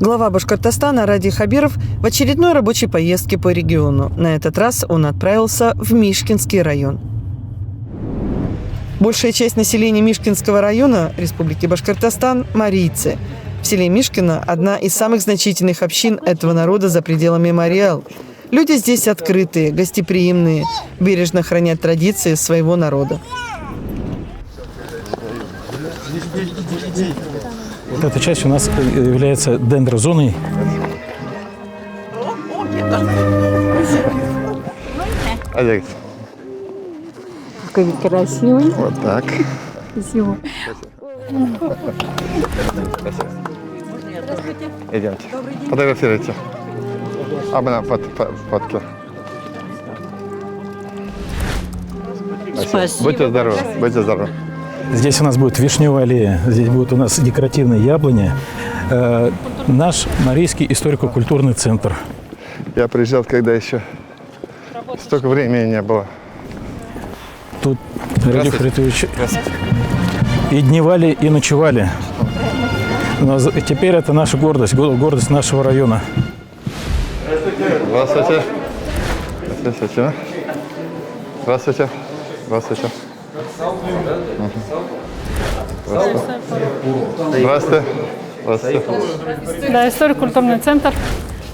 Глава Башкортостана Ради Хабиров в очередной рабочей поездке по региону. На этот раз он отправился в Мишкинский район. Большая часть населения Мишкинского района Республики Башкортостан – марийцы. В селе Мишкино одна из самых значительных общин этого народа за пределами Мари-Эл. Люди здесь открытые, гостеприимные, бережно хранят традиции своего народа. Вот эта часть у нас является дендрозоной. Какой красивый. Вот так. Спасибо. Идемте. Фотографируйте. Фотки. Спасибо. Будьте здоровы. Будьте здоровы. Здесь у нас будет вишневая аллея, здесь будут у нас декоративные яблони. Наш Марийский историко-культурный центр. Я приезжал, когда еще столько времени не было. Тут Ради Харитович и дневали, и ночевали. Но теперь это наша гордость, гордость нашего района. Здравствуйте. Здравствуйте. Здравствуйте. Здравствуйте. Здравствуйте. Здравствуйте. Да, историко-культурный центр.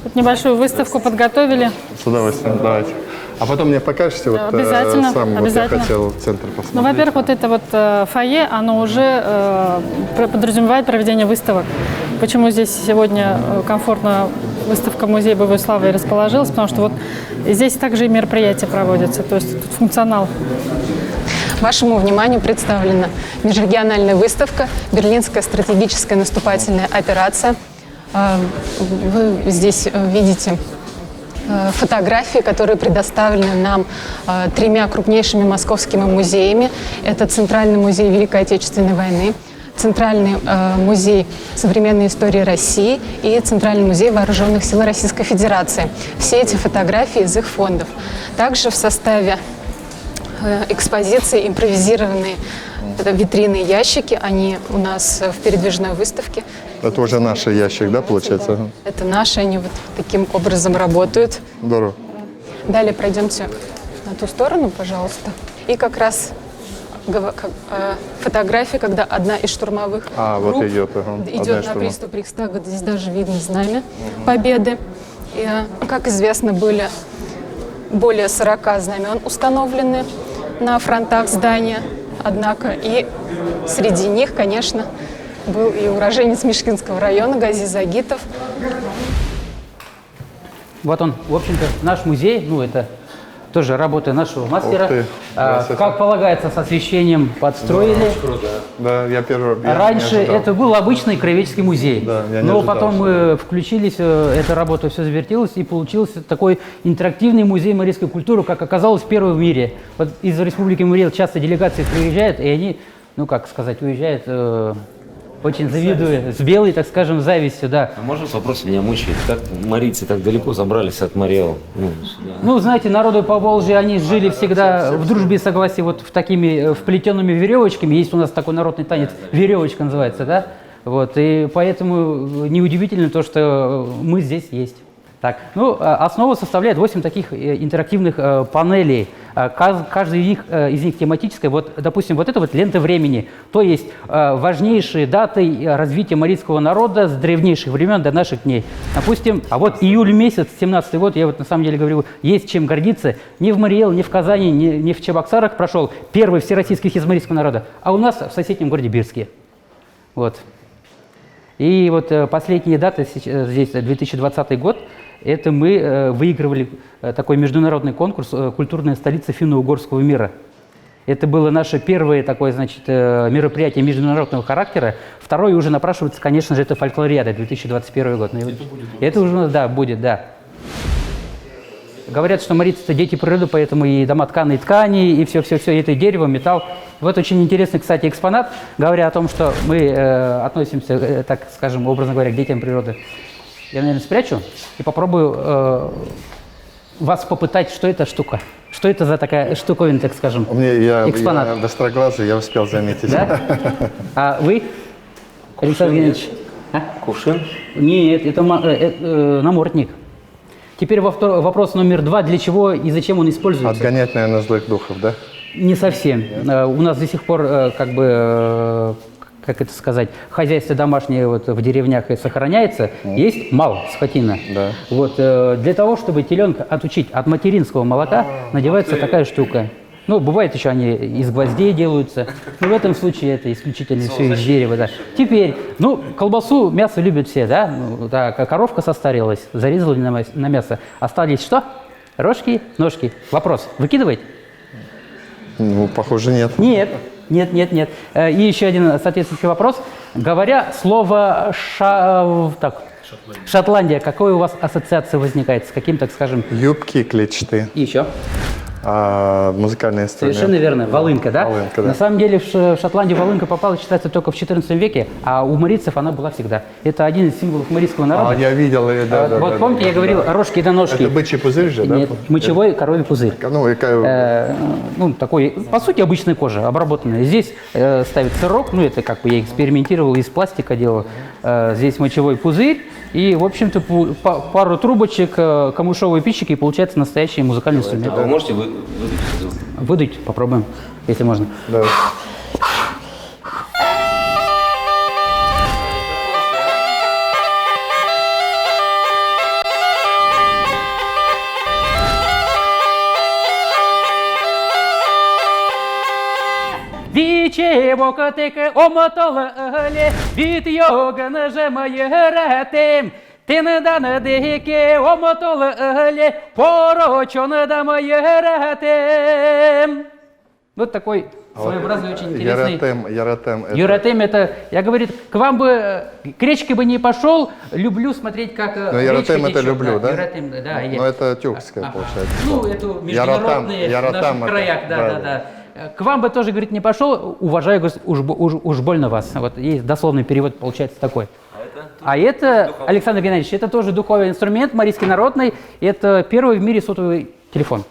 Вот небольшую выставку подготовили. С удовольствием, давайте. А потом мне покажете, вот Обязательно, сам обязательно. Вот я хотел центр посмотреть. Ну, во-первых, вот это вот фойе, оно уже подразумевает проведение выставок. Почему здесь сегодня комфортно выставка Музея боевой славы и расположилась? Потому что вот здесь также и мероприятия проводятся, то есть тут функционал. Вашему вниманию представлена межрегиональная выставка «Берлинская стратегическая наступательная операция». Вы здесь видите фотографии, которые предоставлены нам тремя крупнейшими московскими музеями. Это Центральный музей Великой Отечественной войны, Центральный музей современной истории России и Центральный музей Вооруженных сил Российской Федерации. Все эти фотографии из их фондов. Также в составе экспозиции импровизированные витринные ящики. Они у нас в передвижной выставке. Это уже наш ящик, да, получается? Это наши, они вот таким образом работают. Здорово. Далее пройдемте на ту сторону, пожалуйста. И как раз фотография, когда одна из штурмовых групп вот идет на приступ Рейхстага. Здесь даже видно знамя Победы. И, как известно, были более 40 знамен установлены на фронтах здания. Однако и среди них, конечно, был и уроженец Мишкинского района Гази Загитов. Вот он, в общем-то, наш музей, ну это тоже работа нашего мастера. Как полагается, с освещением подстроили. Да, я первый раз. Раньше это был обычный краеведческий музей. Да, я не но ожидал, потом мы включились, эта работа все завертелась, и получился такой интерактивный музей марийской культуры, как оказалось, первый в мире. Вот из Республики Мари-Эл часто делегации приезжают, и они, ну как сказать, уезжают... Очень завидую, с белой, так скажем, завистью, да. А можно вопрос меня мучает? Как марийцы так далеко забрались от Мари-Эл? Ну, знаете, народы Поволжья, они жили всегда в дружбе и согласии вот в такими вплетенными веревочками. Есть у нас такой народный танец, веревочка называется, да? Вот, и поэтому неудивительно то, что мы здесь есть. Так, ну, основу составляет 8 таких интерактивных панелей. Каждая из них тематическая. Вот, допустим, вот это вот лента времени. То есть важнейшие даты развития марийского народа с древнейших времен до наших дней. Допустим, а вот июль месяц, 17-й год, я вот на самом деле говорю, есть чем гордиться. Ни в Мари-Эл, ни в Казани, ни в Чебоксарах прошел первый всероссийский съезд марийского народа, а у нас в соседнем городе Бирске. Вот. И вот последние даты, здесь 2020 год, это мы выигрывали такой международный конкурс «Культурная столица финно-угорского мира». Это было наше первое такое, значит, мероприятие международного характера. Второе уже напрашивается, конечно же, это фольклориада 2021 год. Это уже у нас, да, будет, да. Говорят, что марийцы – это дети природы, поэтому и домотканые ткани, и все-все-все, это дерево, металл. Вот очень интересный, кстати, экспонат, говоря о том, что мы относимся, так скажем, образно говоря, к детям природы. Я, наверное, спрячу и попробую вас попытать, что это штука. Что это за такая штуковина, так скажем, экспонат? Я быстроглазый, я успел заметить. Да? А вы, Александр Геннадьевич? Кувшин? Нет, это намордник. Теперь вопрос номер 2. Для чего и зачем он используется? Отгонять, наверное, злых духов, да? Не совсем. У нас до сих пор, как это сказать, хозяйство домашнее вот в деревнях и сохраняется. Есть мал, скотина. Да. Вот, для того, чтобы теленка отучить от материнского молока, надевается такая штука. Ну, бывает еще они из гвоздей делаются, но в этом случае это исключительно все из дерева, да. Теперь, ну, колбасу, мясо любят все, да, ну, да, коровка состарилась, зарезали на мясо, остались что? Рожки, ножки. Вопрос, выкидывать? Ну, похоже, нет. Нет. И еще один соответствующий вопрос. Говоря слово Шотландия, какая у вас ассоциация возникает? С каким, так скажем? Юбки клетчатые, И еще? музыкальные инструменты. Совершенно верно. Волынка, да? Волынка, да. На самом деле в Шотландию волынка попала, считается, только в XIV веке, а у марийцев она была всегда. Это один из символов марийского народа. Я видел ее, да. Вот помните, я говорил, рожки да ножки. Это бычий пузырь же, да? Нет, мочевой коровий пузырь. Ну, Такой, по сути, обычная кожа, обработанная. Здесь ставится сырок, ну, это как бы я экспериментировал, из пластика делал. Здесь мочевой пузырь и, в общем-то, пару трубочек, камышовые пищики, и получается настоящий музыкальный инструмент. А вы можете выдать? Выдуть, попробуем, если можно. да. Вичево котеке омотоле, від йога нажимає ретем. Ти не дане деяке омотоле, порочоне дамає ретем. Вот такой своеобразный, очень интересный. Яратем. Юратем это, я говорит, к вам бы, к речке бы не пошел, люблю смотреть, как Но Яратем это течет. люблю, да? Юратем, да. Но это тюркское, получается. Ну, это международные в наших краях, да. К вам бы тоже, говорит, не пошел, уважаю, говорит, уж больно вас. Вот есть дословный перевод, получается такой. А это, Александр Геннадьевич, это тоже духовый инструмент, марийский народный. Это первый в мире сотовый телефон.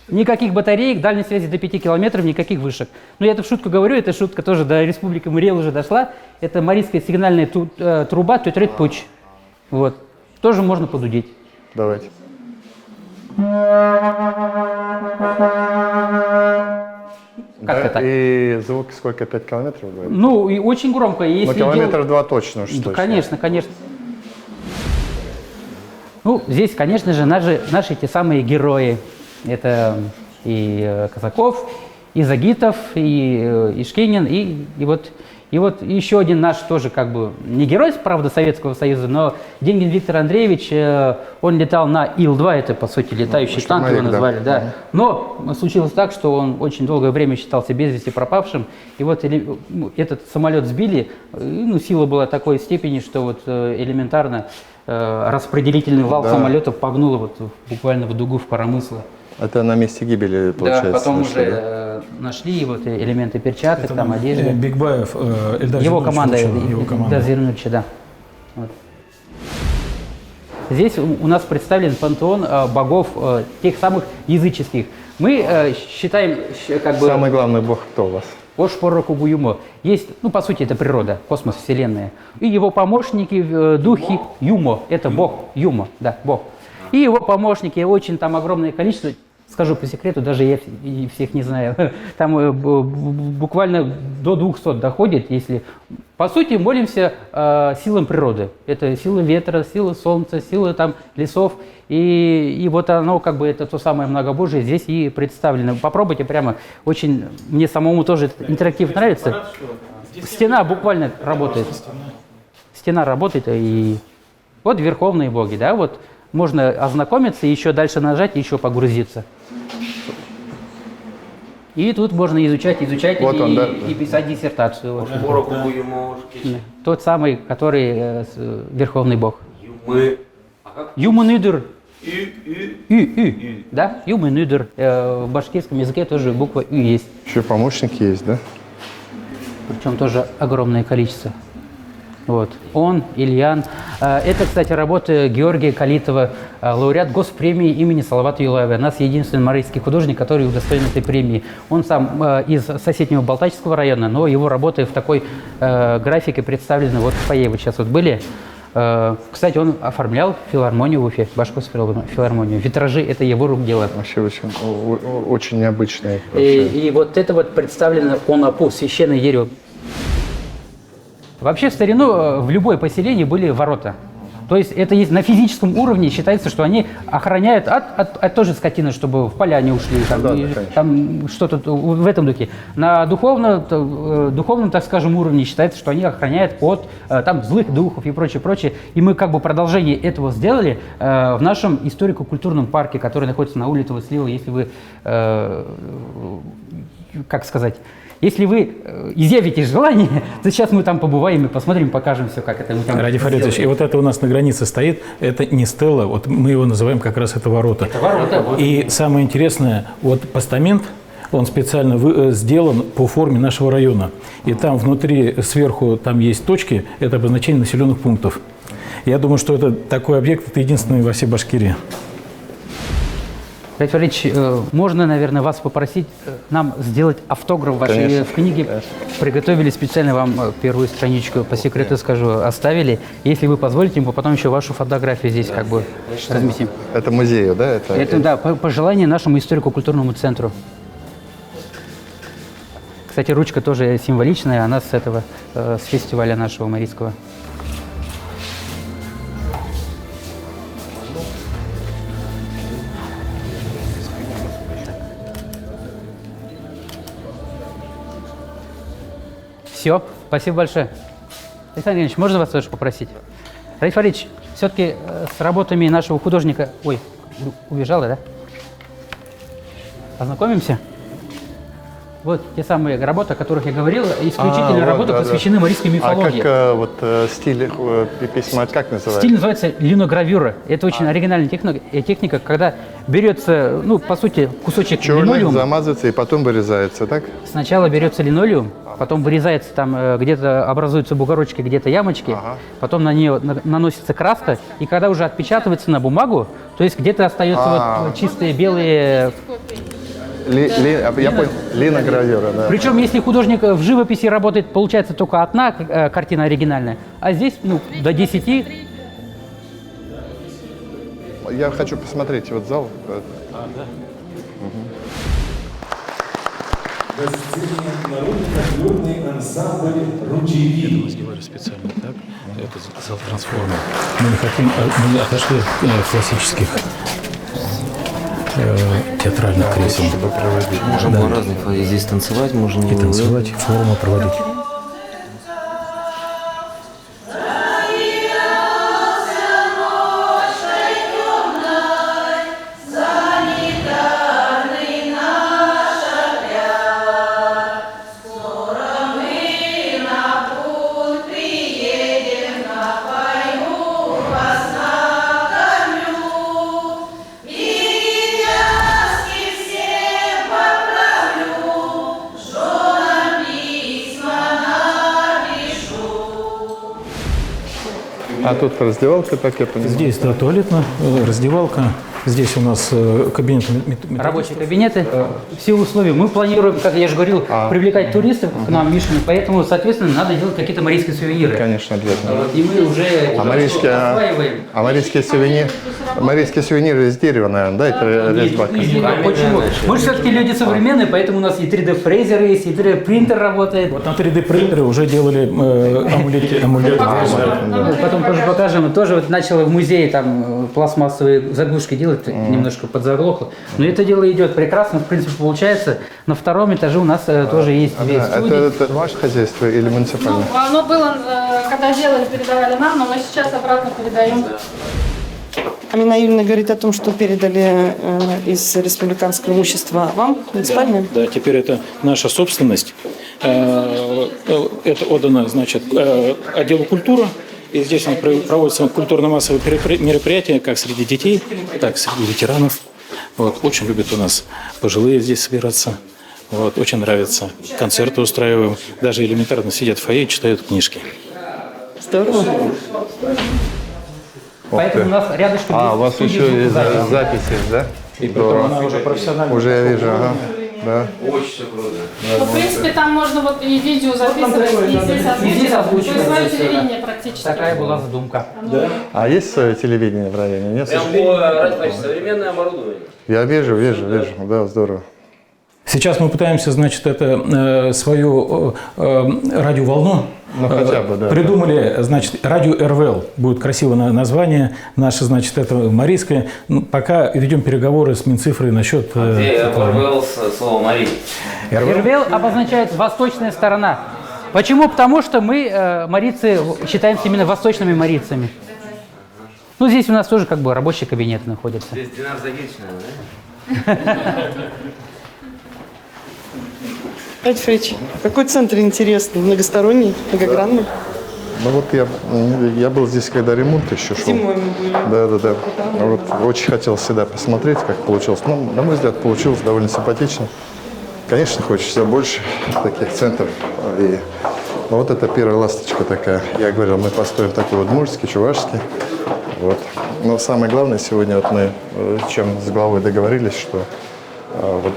Никаких батареек, дальней связи до 5 километров, никаких вышек. Ну, я это в шутку говорю, эта шутка тоже до Республики Мариэл уже дошла. Это марийская сигнальная труба Тютрет Пуч. Вот. Тоже можно подудеть. Давайте. Как это так? И звук сколько? 5 километров будет? Ну, и очень громко. Если Ну, километров 2 точно. Уж Да, точно. конечно, конечно. Ну, здесь, конечно же, наши те самые герои. Это и Казаков, и Загитов, и Ишкинин, и вот еще один наш тоже как бы не герой, правда, Советского Союза, но Деньгин Виктор Андреевич, он летал на Ил-2, это по сути летающий танк его назвали, да. Но случилось так, что он очень долгое время считался без вести пропавшим, и вот этот самолет сбили, ну, сила была такой степени, что вот элементарно распределительный вал самолетов погнуло вот буквально в дугу в коромысло. Это на месте гибели, получается. Да, потом нашли, уже да? нашли вот элементы перчаток, там одежды. Бигбаев, Эльдар Его Зинович команда, получил, его команда. Эльдар Зинович, да. Вот. Здесь у нас представлен пантеон богов тех самых языческих. Мы считаем как бы... Самый главный бог кто у вас? Ошпороку Буюмо. Есть, ну, по сути, это природа, космос, вселенная. И его помощники, духи, Юмо, это бог, Юмо, да, бог. И его помощники, очень там огромное количество, скажу по секрету, даже я всех не знаю, там буквально до 200 доходит, если... По сути, молимся силам природы. Это сила ветра, сила солнца, сила там лесов. И вот оно, как бы, это то самое многобожие здесь и представлено. Попробуйте прямо, очень, мне самому тоже этот интерактив нравится. Стена буквально работает. Стена работает, и вот верховные боги, да, вот можно ознакомиться, еще дальше нажать, еще погрузиться. И тут можно изучать Вот он, да. и писать диссертацию. Вот. Ошпороку Буюмошки. Тот самый, который верховный бог. Юмы. А как? Юманидр. Ю. Да, Юманидр. В башкирском языке тоже буква Ю есть. Еще помощники есть, да? Причем тоже огромное количество. Вот. Он, Ильян. Это, кстати, работа Георгия Калитова, лауреат госпремии имени Салавата Юлаева. У нас единственный марийский художник, который удостоен этой премии. Он сам из соседнего Балтачского района, но его работы в такой графике представлены вот в фойе. Вот сейчас вот были. Кстати, он оформлял филармонию в Уфе, Башкирскую филармонию. Витражи – это его рук дело. Вообще очень необычные. И вот это вот представлено Онапу, священное дерево. Вообще в старину в любое поселение были ворота. То есть это есть на физическом уровне, считается, что они охраняют от той же скотины, чтобы в поля не ушли, там что-то в этом духе. На духовном, так скажем, уровне считается, что они охраняют от там, злых духов и прочее, прочее. И мы как бы продолжение этого сделали в нашем историко-культурном парке, который находится на улице Васильева, если вы, как сказать, если вы изъявите желание, то сейчас мы там побываем и посмотрим, покажем все, как это мы там Ради Фаридович, и вот это у нас на границе стоит, это не стела, вот мы его называем как раз это ворота. Это ворота. И самое интересное, вот постамент, он специально сделан по форме нашего района. И там внутри, сверху, там есть точки, это обозначение населенных пунктов. Я думаю, что это такой объект, это единственный во всей Башкирии. Раид Фаридович, можно, наверное, вас попросить нам сделать автограф вашей в книге. Приготовили специально вам первую страничку, по секрету скажу, оставили. Если вы позволите, мы потом еще вашу фотографию здесь как бы разместим. Это музею, да? Это да, пожелание нашему историко-культурному центру. Кстати, ручка тоже символичная, она с этого, с фестиваля нашего марийского. Все, спасибо большое. Александр Ильич, можно вас тоже попросить? Раид Фаридович, все-таки с работами нашего художника... Ой, убежала, да? Познакомимся? Вот те самые работы, о которых я говорил, исключительно работы, посвящены марийской мифологии. А как стиль письма, как называется? Стиль называется линогравюра. Это очень оригинальная техника, когда берется, ну, по сути, кусочек линолеума. Замазывается и потом вырезается, так? Сначала берется линолеум, потом вырезается там, где-то образуются бугорочки, где-то ямочки, потом на нее наносится краска, и когда уже отпечатывается на бумагу, то есть где-то остается вот чистые белые... Я понял, линогравюра, да. Причем, если художник в живописи работает, получается только одна картина оригинальная, а здесь, ну, до 10. Я хочу посмотреть вот зал. Народный ансамбль «Ручеи». Это сделали специально так. Это зал трансформер. Мы не хотим, мы отошли от классических театральных кресел. Можно было разных, здесь танцевать можно. И танцевать, форумы проводить. А тут раздевалка, так я понимаю? Здесь, да, туалетная, раздевалка. Здесь у нас кабинет. Рабочие кабинеты. Все условия. Мы планируем, как я же говорил, привлекать туристов к нам, Мишина, поэтому, соответственно, надо делать какие-то марийские сувениры. Конечно, обязательно. И мы уже осваиваем. Марийские сувениры из дерева, наверное, да? Это резьба. Почему? Мы же все-таки люди современные, поэтому у нас и 3D-фрезер есть, и 3D-принтер работает. Вот на 3D-принтере уже делали амулеты. Потом тоже покажем. Тоже вот начала в музее там пластмассовые заглушки делать, немножко подзаглохло. Но это дело идет прекрасно, в принципе, получается. На втором этаже у нас тоже есть две студии. Это ваше хозяйство или муниципальное? Ну, оно было, когда делали, передавали нам, но мы сейчас обратно передаем. Амина Юрьевна говорит о том, что передали из республиканского имущества вам, муниципальное. Да, теперь это наша собственность. Это отдано, значит, отделу культуры. И здесь проводятся культурно-массовые мероприятия как среди детей, так и среди ветеранов. Вот, очень любят у нас пожилые здесь собираться. Вот, очень нравится. Концерты устраиваем. Даже элементарно сидят в фойе и читают книжки. Здорово. Поэтому у нас рядышком А, есть у вас студия еще и звукозаписи. записи, да? И притом она уже профессионально. Уже я вижу, ага. Да. Очень все круто. Ну, в принципе, там можно вот и видео записывать, и здесь здесь озвучивать. То озвучивать, есть свое здесь, телевидение практически. Такая была задумка. А есть свое телевидение в районе? Нет? Прям современное оборудование. Я вижу. Да, здорово. Сейчас мы пытаемся, значит, это свою радиоволну Ну, хотя бы, да. придумали, значит, радио РВЛ, будет красивое название, наше, значит, это Марийское. Ну, пока ведем переговоры с Минцифрой насчет... Где РВЛ слово Марии? РВЛ обозначает «восточная сторона». Почему? Потому что мы, марийцы, считаемся именно восточными марийцами. Ну, здесь у нас тоже как бы рабочий кабинет находится. Здесь Динар Загидович, наверное, да? Альфредович, какой центр интересный, многосторонний, многогранный? Ну вот я был здесь, когда ремонт еще шел. Зимой мы были. Да. Вот, очень хотел всегда посмотреть, как получилось. Ну, на мой взгляд, получилось довольно симпатично. Конечно, хочется больше таких центров. Но вот это первая ласточка такая. Я говорил, мы построим такой вот мужский, чувашский. Вот. Но самое главное сегодня, вот мы чем с главой договорились, что вот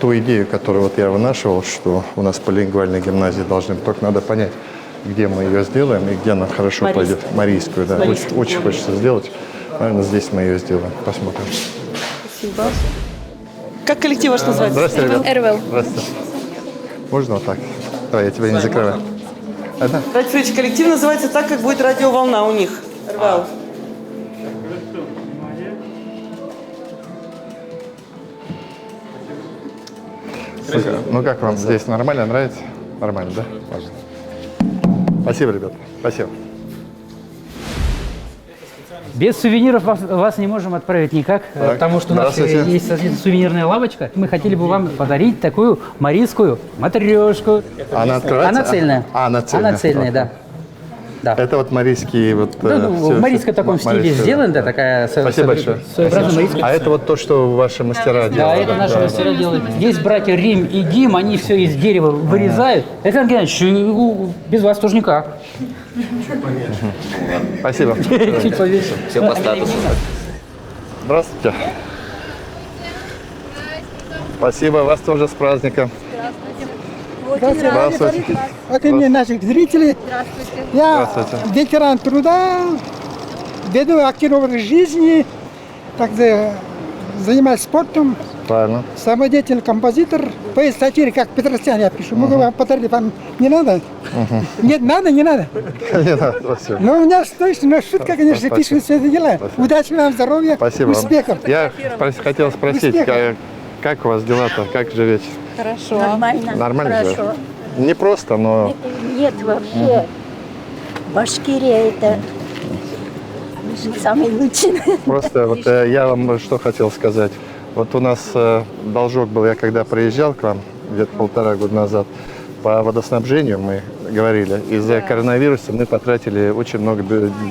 ту идею, которую вот я вынашивал, что у нас полилингвальные гимназии должны, только надо понять, где мы ее сделаем и где она хорошо пойдет. Марийскую, да. Очень хочется сделать. Наверное, здесь мы ее сделаем. Посмотрим. Спасибо. Как коллектив ваш называется? Здравствуйте, ребята. РВЛ. Здравствуйте. Можно вот так? Давай, я тебя не закрываю. Одна? Альфредович, коллектив называется так, как будет радиоволна у них. РВЛ. Ну как вам здесь? Нормально? Нравится? Нормально, да? Важно. Спасибо, ребята. Спасибо. Без сувениров вас не можем отправить никак, потому что у нас здравствуйте. есть сувенирная лавочка. Мы хотели бы вам подарить такую марийскую матрешку. Она открывается? Она цельная. Она цельная. Она цельная, да. Да. Это вот марийский вот... В марийском таком стиле марийская, сделан, да, такая Спасибо большое. своеобразная марийская. А это вот то, что ваши мастера Да, делают? это наши мастера делают. Есть братья Рим и Дим, они все из дерева вырезают. Это, Ангел Геннадьевич, без вас тоже никак. Спасибо. Чуть повесил. Все по статусу. Здравствуйте. Спасибо, вас тоже с праздником. Здравствуйте. От имени наших зрителей. Я Здравствуйте. ветеран труда, веду активный образ жизни, занимаюсь спортом, Правильно. самодеятельный композитор, поэт сатирик, как Петросян я пишу. Могу вам подарить, вам не надо? Нет, надо, не надо. Не надо, спасибо. Но у меня точно шутка, конечно, Спасибо. пишут все это дела. Спасибо. Удачи вам, здоровья, Спасибо вам. успехов. Я хотел спросить, Успехов. как у вас дела-то, как живете? Хорошо. Нормально. Нормально Хорошо. живете? Не просто, но Нет, вообще. Башкирия это самый лучший. просто вот я вам что хотел сказать. Вот у нас должок был, я когда приезжал к вам где-то 1,5 года назад, по водоснабжению мы говорили, из-за коронавируса мы потратили очень много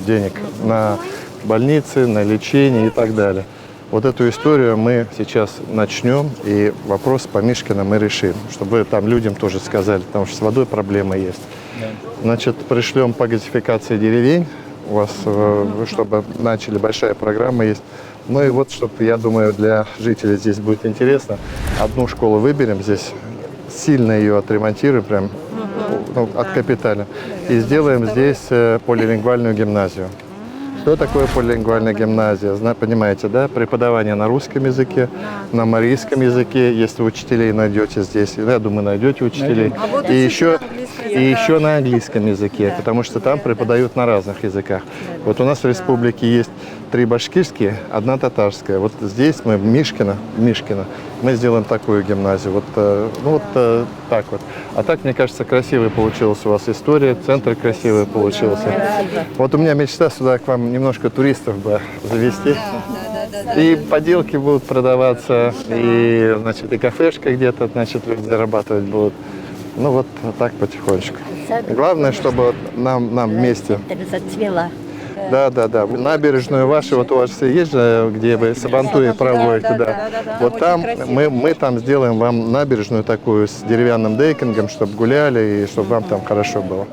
денег на больницы, на лечение и так далее. Вот эту историю мы сейчас начнем, и вопрос по Мишкину мы решим, чтобы там людям тоже сказали, потому что с водой проблема есть. Значит, пришлем по газификации деревень, у вас, чтобы начали, большая программа есть. Ну и вот, чтобы, я думаю, для жителей здесь будет интересно, одну школу выберем здесь, сильно ее отремонтируем, прям от капиталя, и сделаем здесь полилингвальную гимназию. Что такое полилингвальная гимназия? Понимаете, да? Преподавание на русском языке, на марийском языке. Если учителей найдете здесь, я думаю, найдете учителей. И еще на английском языке, потому что там преподают на разных языках. Вот у нас в республике есть 3 башкирские, 1 татарская. Вот здесь мы в Мишкино, мы сделаем такую гимназию. Вот так вот. А так, мне кажется, красивая получилась у вас история, центр красивый получился. Вот у меня мечта сюда к вам немножко туристов бы завести. И поделки будут продаваться, и, значит, и кафешка где-то, значит, люди зарабатывать будут. Ну вот так потихонечку. Главное, чтобы нам вместе. Зацвела. Да. Набережную вашу, вот у вас есть же, где вы сабантуи проводите, да. Вот там мы там сделаем вам набережную такую с деревянным дейкингом, чтобы гуляли и чтобы вам там хорошо было.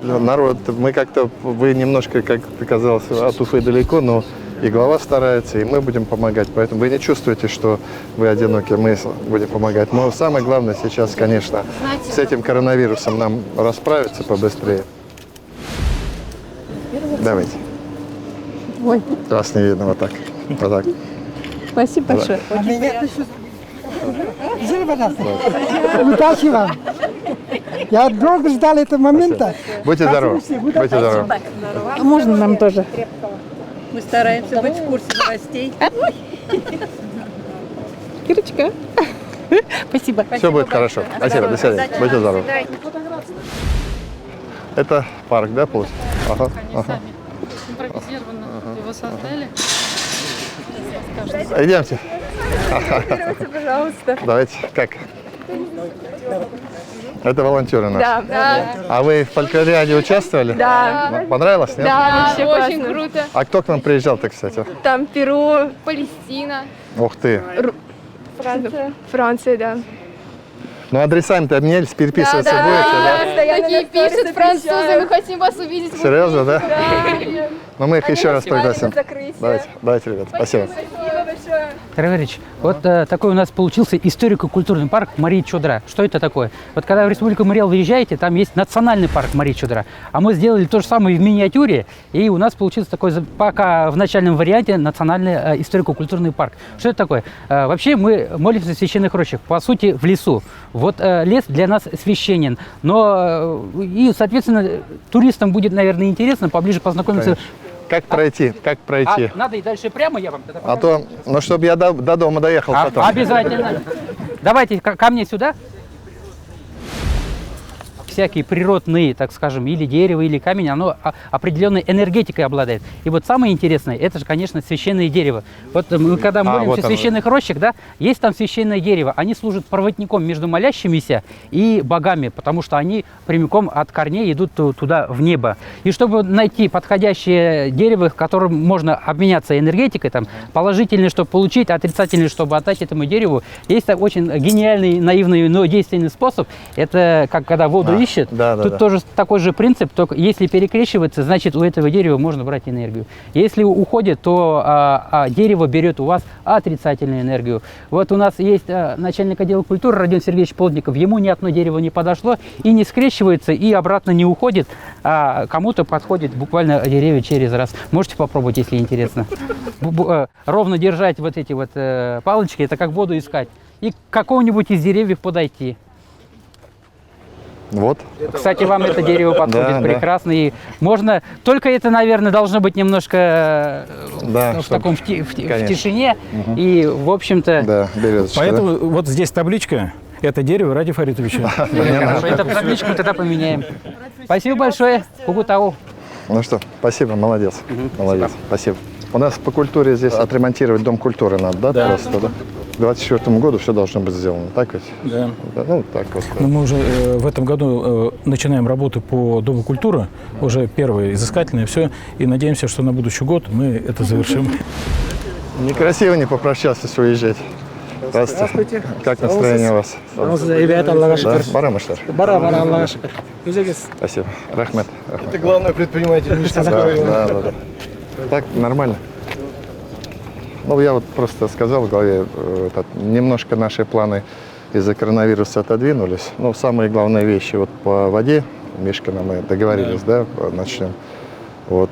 народ, мы как-то, вы немножко, как казалось, от Уфы далеко, но и глава старается, и мы будем помогать. Поэтому вы не чувствуете, что вы одиноки, мы будем помогать. Но самое главное сейчас, конечно, с этим коронавирусом нам расправиться побыстрее. Давайте. Ой, Вас не видно, вот так. Вот так. спасибо большое. А меня Извини, пожалуйста. Удачи вам. Я долго ждал этого момента. Будьте здоровы. Будьте здоровы. Можно нам тоже? Мы стараемся быть в курсе новостей. Кирочка. Спасибо. Все будет хорошо. Спасибо. До свидания. Будьте здоровы. Это парк, да, получается? Ага. Они сами импровизированно его создали. Идемте. Пожалуйста. Давайте. Как? Это волонтеры наши. Да. А вы в фольклориаде участвовали? Да. Понравилось, нет? Да, вообще Очень классно. круто. А кто к нам приезжал-то, кстати? Там Перу, Палестина, Ух ты. Франция, да. Ну, адресами-то обменялись, переписываться будете, да? Такие пишут французы, мы хотим вас увидеть. Серьезно, да? Да. Ну, мы их еще раз пригласим. Закрытие. Давайте, ребят, спасибо. Спасибо большое. Товарищ, вот такой у нас получился историко-культурный парк Мария Чодра. Что это такое? Вот когда в Республику Мариэл выезжаете, там есть национальный парк Мария Чодра. А мы сделали то же самое в миниатюре, и у нас получился такой пока в начальном варианте национальный историко-культурный парк. Что это такое? Вообще мы молимся в священных рощах, по сути, в лесу. Вот лес для нас священен, но и, соответственно, туристам будет, наверное, интересно поближе познакомиться. Конечно. Как пройти? Как пройти? Надо и дальше прямо, я вам тогда А то, ну, чтобы я до дома доехал потом. Обязательно. Давайте ко мне сюда. Всякие природные, так скажем, или дерево, или камень, оно определенной энергетикой обладает. И вот самое интересное, это же, конечно, священное дерево. Вот мы когда молимся вот в оно. священных рощах, да, есть там священное дерево. Они служат проводником между молящимися и богами, потому что они прямиком от корней идут туда, в небо. И чтобы найти подходящее дерево, которым можно обменяться энергетикой, там, положительное, чтобы получить, отрицательное, чтобы отдать этому дереву, есть очень гениальный, наивный, но действенный способ. Это как когда воду ищут. Тут тоже такой же принцип, только если перекрещивается, значит у этого дерева можно брать энергию. Если уходит, то дерево берет у вас отрицательную энергию. Вот у нас есть начальник отдела культуры Родион Сергеевич Плотников, ему ни одно дерево не подошло и не скрещивается, и обратно не уходит, а кому-то подходит буквально деревья через раз. Можете попробовать, если интересно. Ровно держать вот эти вот палочки, это как воду искать. И к какому-нибудь из деревьев подойти. Вот. Кстати, вам это дерево подходит прекрасно. И можно, только это, наверное, должно быть немножко в таком в тишине. И, в общем-то... Да, березочка. Поэтому вот здесь табличка. Это дерево ради Фаритовича. Эту табличку тогда поменяем. Спасибо большое. Кугутау. Ну что, спасибо, молодец. Молодец, спасибо. У нас по культуре здесь отремонтировать дом культуры надо, да? Просто, да? К 2024 году все должно быть сделано, так ведь? Да. Ну, так вот. Но мы уже в этом году начинаем работу по Дому культуры, уже первые изыскательные, все, и надеемся, что на будущий год мы это завершим. Некрасиво не попрощаться, уезжать. Здравствуйте. Как настроение у вас? Ребята, Аллах Да? Барамышлар. Бара, Аллах. Спасибо. Рахмет. Это главный предприниматель Мишкинского района. Да. Так, нормально. Ну, я вот просто сказал в голове, немножко наши планы из-за коронавируса отодвинулись. Но самые главные вещи вот по воде, Мишкина, мы договорились, да, начнем. Вот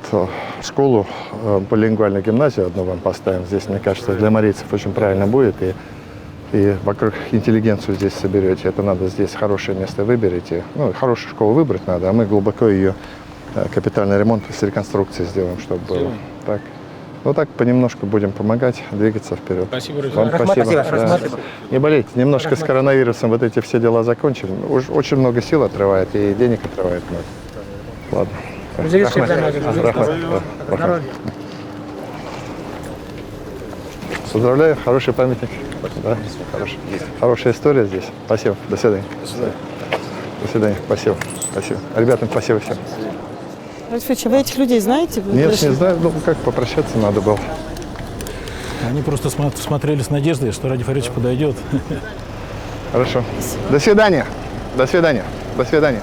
школу, полилингвальную гимназию одну вам поставим. Здесь, мне кажется, для марийцев очень правильно будет. И вокруг интеллигенцию здесь соберете. Это надо здесь хорошее место выберете. Ну, хорошую школу выбрать надо, а мы глубоко ее капитальный ремонт с реконструкцией сделаем, чтобы было так. Ну так понемножку будем помогать, двигаться вперед. Спасибо, вам спасибо. Да. Не болейте, немножко с коронавирусом вот эти все дела закончим. Уж очень много сил отрывает и денег отрывает. Ладно. Рахмет. Поздравляю, хороший памятник. Да, хорошая история здесь. Спасибо. До свидания. До свидания. Спасибо. Спасибо. Ребятам спасибо всем. Радифович, вы этих людей знаете? Нет, не знаю. Ну, как попрощаться надо было. Они просто смотрели с надеждой, что Ради Фаритович подойдет. Хорошо. До свидания. До свидания. До свидания.